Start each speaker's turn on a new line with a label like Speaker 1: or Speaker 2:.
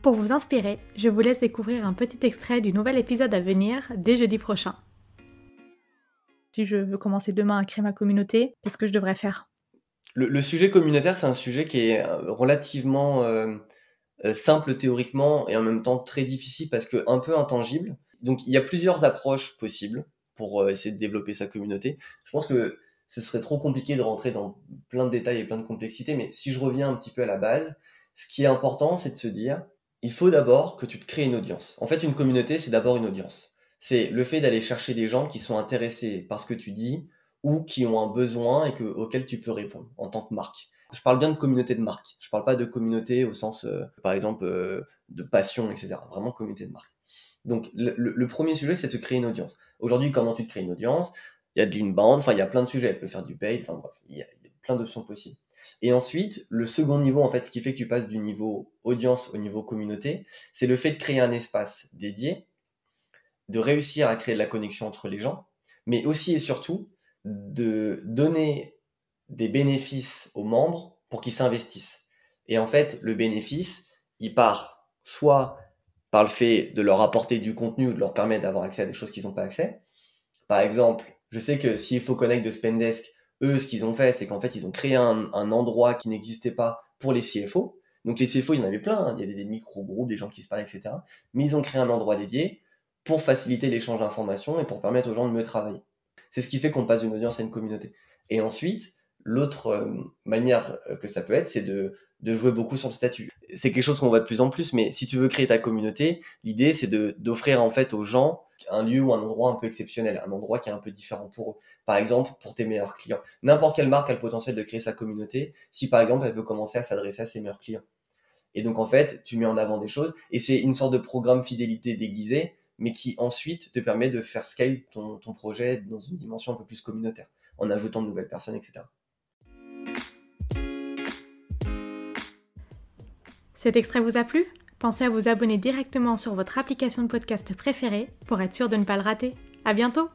Speaker 1: Pour vous inspirer, je vous laisse découvrir un petit extrait du nouvel épisode à venir dès jeudi prochain. Si je veux commencer demain à créer ma communauté, qu'est-ce que je devrais faire ?
Speaker 2: Le sujet communautaire, c'est un sujet qui est relativement simple théoriquement et en même temps très difficile parce que un peu intangible. Donc il y a plusieurs approches possibles pour essayer de développer sa communauté. Je pense que ce serait trop compliqué de rentrer dans plein de détails et plein de complexité, mais si je reviens un petit peu à la base, ce qui est important, c'est de se dire, il faut d'abord que tu te crées une audience. En fait, une communauté, c'est d'abord une audience. C'est le fait d'aller chercher des gens qui sont intéressés par ce que tu dis ou qui ont un besoin et auquel tu peux répondre en tant que marque. Je parle bien de communauté de marque. Je parle pas de communauté au sens, par exemple, de passion, etc. Vraiment communauté de marque. Donc, le premier sujet, c'est de se créer une audience. Aujourd'hui, comment tu te crées une audience? Il y a de l'inbound, enfin, il y a plein de sujets. Tu peux faire du paid, enfin bref, il y a plein d'options possibles. Et ensuite, le second niveau, en fait, ce qui fait que tu passes du niveau audience au niveau communauté, c'est le fait de créer un espace dédié, de réussir à créer de la connexion entre les gens, mais aussi et surtout de donner des bénéfices aux membres pour qu'ils s'investissent. Et en fait, le bénéfice, il part soit par le fait de leur apporter du contenu ou de leur permettre d'avoir accès à des choses qu'ils n'ont pas accès. Par exemple, je sais que si InfoConnect de Spendesk, eux, ce qu'ils ont fait, c'est qu'en fait, ils ont créé un endroit qui n'existait pas pour les CFO. Donc les CFO, il y en avait plein, hein. Il y avait des micro-groupes, des gens qui se parlaient, etc. Mais ils ont créé un endroit dédié pour faciliter l'échange d'informations et pour permettre aux gens de mieux travailler. C'est ce qui fait qu'on passe d'une audience à une communauté. Et ensuite, l'autre manière que ça peut être, c'est de jouer beaucoup sur le statut. C'est quelque chose qu'on voit de plus en plus, mais si tu veux créer ta communauté, l'idée c'est d'offrir en fait aux gens un lieu ou un endroit un peu exceptionnel, un endroit qui est un peu différent pour eux. Par exemple, pour tes meilleurs clients. N'importe quelle marque a le potentiel de créer sa communauté si par exemple elle veut commencer à s'adresser à ses meilleurs clients. Et donc en fait, tu mets en avant des choses et c'est une sorte de programme fidélité déguisé, mais qui ensuite te permet de faire scale ton projet dans une dimension un peu plus communautaire, en ajoutant de nouvelles personnes, etc.
Speaker 1: Cet extrait vous a plu ? Pensez à vous abonner directement sur votre application de podcast préférée pour être sûr de ne pas le rater. À bientôt !